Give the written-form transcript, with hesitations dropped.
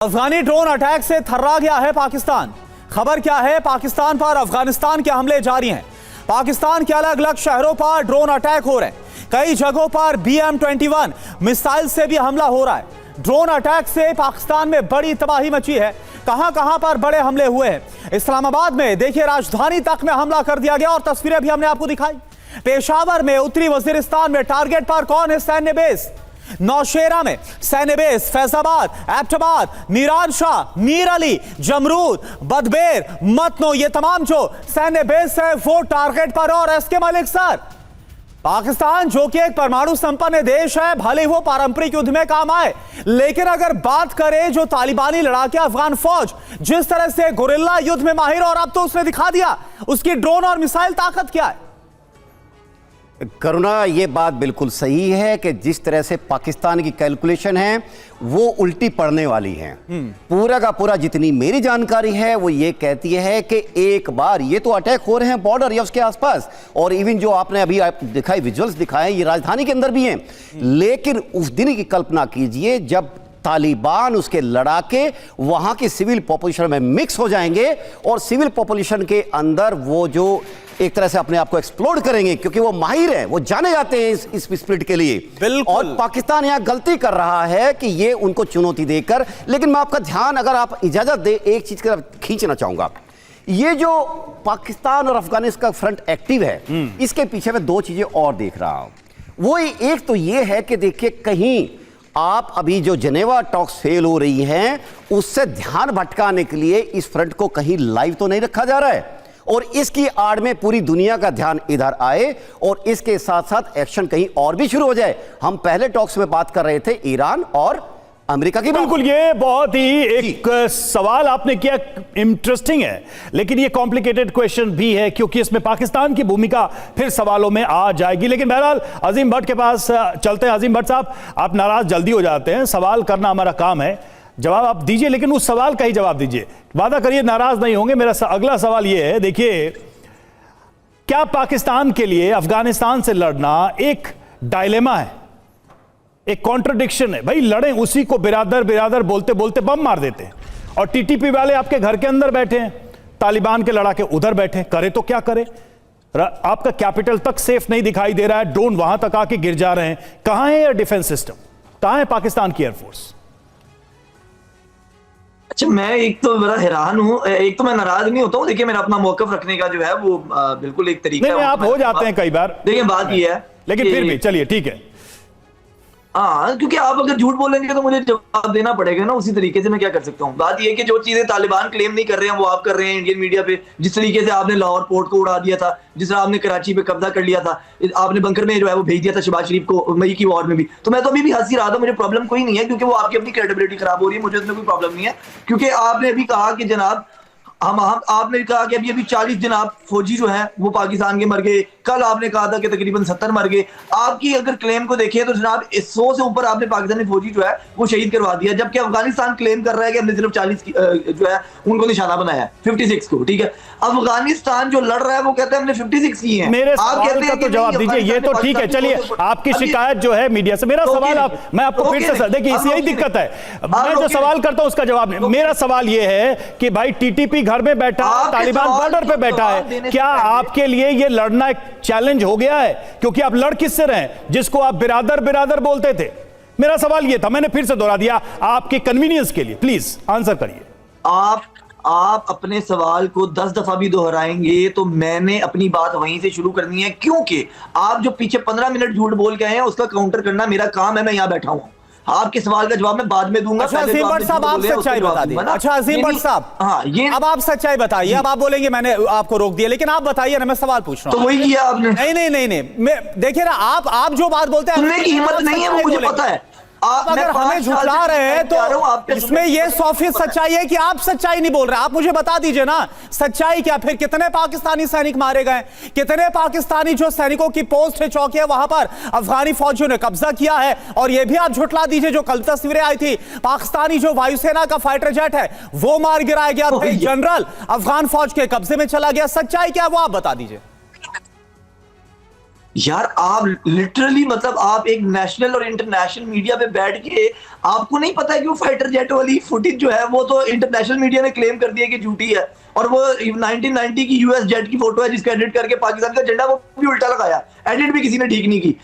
अफगानी drone attack से थर्रा गया है पाकिस्तान। खबर क्या है? पाकिस्तान पर अफगानिस्तान के हमले जारी हैं। पाकिस्तान के अलग अलग शहरों पर ड्रोन अटैक हो रहे हैं। कई जगहों पर BM-21 मिसाइल से भी हमला हो रहा है। ड्रोन अटैक से पाकिस्तान में बड़ी तबाही मची है। कहां कहां पर बड़े हमले हुए हैं। इस्लामाबाद में देखिए, राजधानी तक में हमला कर दिया गया और तस्वीरें भी हमने आपको दिखाई। पेशावर में, उत्तरी वजीरिस्तान में टारगेट पर कौन है? सैन्य बेस। नौशेरा में सैन्य बेस, फैजाबाद, एबटाबाद, मीरान शाह, मीर अली, जमरूद, बदबेर, मतनो, ये तमाम जो सैन्य बेस है वो टारगेट पर। और एसके मलिक सर, पाकिस्तान जो कि एक परमाणु संपन्न देश है, भले वो पारंपरिक युद्ध में काम आए, लेकिन अगर बात करें जो तालिबानी लड़ाके अफगान फौज जिस तरह से गुरिल्ला युद्ध में माहिर, और अब तो उसने दिखा दिया उसकी ड्रोन और मिसाइल ताकत क्या है। करुणा, ये बात बिल्कुल सही है कि जिस तरह से पाकिस्तान की कैलकुलेशन है वो उल्टी पड़ने वाली है। पूरा का पूरा जितनी मेरी जानकारी है वो ये कहती है कि एक बार ये तो अटैक हो रहे हैं बॉर्डर या उसके आसपास, और इवन जो आपने अभी दिखाई विजुअल्स दिखाए ये राजधानी के अंदर भी हैं। लेकिन उस दिन की कल्पना कीजिए जब तालिबान, उसके लड़ाके वहां की सिविल पॉपुलेशन में मिक्स हो जाएंगे और सिविल पॉपुलेशन के अंदर वो जो एक तरह से अपने आप को एक्सप्लोड करेंगे, क्योंकि वो माहिर है, वो जाने जाते हैं इस स्प्लिट के लिए। और पाकिस्तान यहां गलती कर रहा है कि ये उनको चुनौती देकर। लेकिन मैं आपका ध्यान, अगर आप इजाजत दे, एक चीज की तरफ खींचना चाहूंगा। ये जो पाकिस्तान और अफगानिस्तान का फ्रंट एक्टिव है, इसके पीछे मैं दो चीजें और देख रहा हूं। वो एक तो ये है कि देखिए, कहीं आप अभी जो जेनेवा टॉक्स फेल हो रही हैं उससे ध्यान भटकाने के लिए इस फ्रंट को कहीं लाइव तो नहीं रखा जा रहा है, और इसकी आड़ में पूरी दुनिया का ध्यान इधर आए और इसके साथ साथ एक्शन कहीं और भी शुरू हो जाए। हम पहले टॉक्स में बात कर रहे थे ईरान और अमेरिका की। बिल्कुल, ये बहुत ही एक सवाल आपने किया, इंटरेस्टिंग है, लेकिन ये कॉम्प्लिकेटेड क्वेश्चन भी है क्योंकि इसमें पाकिस्तान की भूमिका फिर सवालों में आ जाएगी। लेकिन बहरहाल अजीम भट्ट के पास चलते हैं। अजीम भट्ट साहब, आप नाराज जल्दी हो जाते हैं, सवाल करना हमारा काम है, जवाब आप दीजिए, लेकिन उस सवाल का ही जवाब दीजिए, वादा करिए नाराज नहीं होंगे। मेरा अगला सवाल यह है, देखिए, क्या पाकिस्तान के लिए अफगानिस्तान से लड़ना एक डायलेमा है, एक कॉन्ट्रडिक्शन है? भाई लड़ें, उसी को बिरादर बिरादर बोलते बोलते बम मार देते हैं, और टीटीपी वाले आपके घर के अंदर बैठे हैं, तालिबान के लड़ाके उधर बैठे, करे तो क्या करे? आपका कैपिटल तक सेफ नहीं दिखाई दे रहा है, ड्रोन वहां तक आके गिर जा रहे हैं। कहां है एयर डिफेंस सिस्टम? कहां है पाकिस्तान की एयरफोर्स? अच्छा, मैं एक तो बड़ा हैरान हूँ, एक तो मैं नाराज नहीं होता हूँ। देखिए, मेरा अपना मौकफ रखने का जो है वो बिल्कुल एक तरीका है। आप हो जाते हैं कई बार। देखिए, बात ये है, लेकिन फिर भी चलिए ठीक है। हाँ, क्योंकि आप अगर झूठ बोलेंगे तो मुझे जवाब देना पड़ेगा ना, उसी तरीके से मैं क्या कर सकता हूँ। बात यह है कि जो चीजें तालिबान क्लेम नहीं कर रहे हैं वो आप कर रहे हैं इंडियन मीडिया पे। जिस तरीके से आपने लाहौर पोर्ट को उड़ा दिया था, जिस तरह आपने कराची पे कब्जा कर लिया था, आपने बंकर में जो है वो भेज दिया था शहबाज शरीफ को मई की वॉर में भी, तो मैं तो अभी भी हंसी रहा था, मुझे प्रॉब्लम कोई नहीं है, क्योंकि वो आपकी अपनी क्रेडिबिलिटी खराब हो रही है, मुझे उसमें कोई प्रॉब्लम नहीं है। क्योंकि आपने अभी कहा कि जनाब आपने कहा कि अभी 40 जनाब फौजी जो हैं वो पाकिस्तान के मर गए। कल आपने कहा था कि तकरीबन 70 मर गए। आपकी अगर क्लेम को देखिए तो जनाब 100 से ऊपर आपने पाकिस्तानी फौजी जो है वो शहीद करवा दिया, जबकि अफगानिस्तान क्लेम कर रहा है कि हमने सिर्फ 40 जो है उनको निशाना बनाया है, 56 को। ठीक है, अफगानिस्तान जो लड़ रहा है वो कहता है हमने 56 की है। मेरे सवाल का तो जवाब दीजिए। ये तो ठीक है, चलिए, आपकी शिकायत जो है मीडिया से, मेरा सवाल मैं आपको फिर से, देखिए यही दिक्कत है, मैं जो सवाल करता हूं उसका जवाब नहीं। मेरा सवाल ये है कि भाई टीटीपी घर में बैठा है, तालिबान बॉर्डर पे बैठा है, क्या आपके लिए ये लड़ना एक चैलेंज हो गया है? क्योंकि आप लड़ किससे रहे जिसको आप बिरादर बिरादर बोलते थे? मेरा सवाल ये था, मैंने फिर से दोहरा दिया आपके कन्वीनियंस के लिए, प्लीज आंसर करिए। आप अपने सवाल को 10 दफा भी दोहराएंगे तो मैंने अपनी बात वहीं से शुरू करनी है, क्योंकि आप जो पीछे 15 मिनट झूठ बोल के आए हैं उसका काउंटर करना मेरा काम है। मैं यहां बैठा हूं, आपके सवाल का जवाब मैं बाद में दूंगा। अच्छा अजीम भट्ट साहब, आप सच्चाई बता दीजिए। अच्छा अजीम भट्ट साहब, हाँ, ये अब आप सच्चाई बताइए। अब आप बोलेंगे मैंने आपको रोक दिया, लेकिन आप बताइए ना, मैं सवाल पूछ रहा हूं। तो वही किया आपने। नहीं, देखिए ना, आप जो बात बोलते हैं सुनने की हिम्मत नहीं है, वो मुझे पता है। आप अगर हमें झुठला रहे हैं तो इसमें यह 100% सच्चाई है कि आप सच्चाई नहीं बोल रहे। आप मुझे बता दीजिए ना, सच्चाई क्या? फिर कितने पाकिस्तानी सैनिक मारे गए? कितने पाकिस्तानी जो सैनिकों की पोस्ट है, चौकी है, वहां पर अफगानी फौजियों ने कब्जा किया है? और यह भी आप झुठला दीजिए, जो कल तस्वीरें आई थी, पाकिस्तानी जो वायुसेना का फाइटर जेट है वो मार गिराया गया था, जनरल अफगान फौज के कब्जे में चला गया। सच्चाई क्या है वो आप बता दीजिए। यार आप लिटरली मतलब आप एक नेशनल और इंटरनेशनल मीडिया पे बैठ के आपको नहीं पता है कि वो फाइटर जेट वाली फुटेज जो है वो तो इंटरनेशनल मीडिया ने क्लेम कर दिया कि झूठी है, और वो 1990 की यूएस जेट की फोटो है जिसका एडिट करके पाकिस्तान का झंडा वो भी उल्टा लगाया, एडिट भी किसी ने ठीक नहीं की।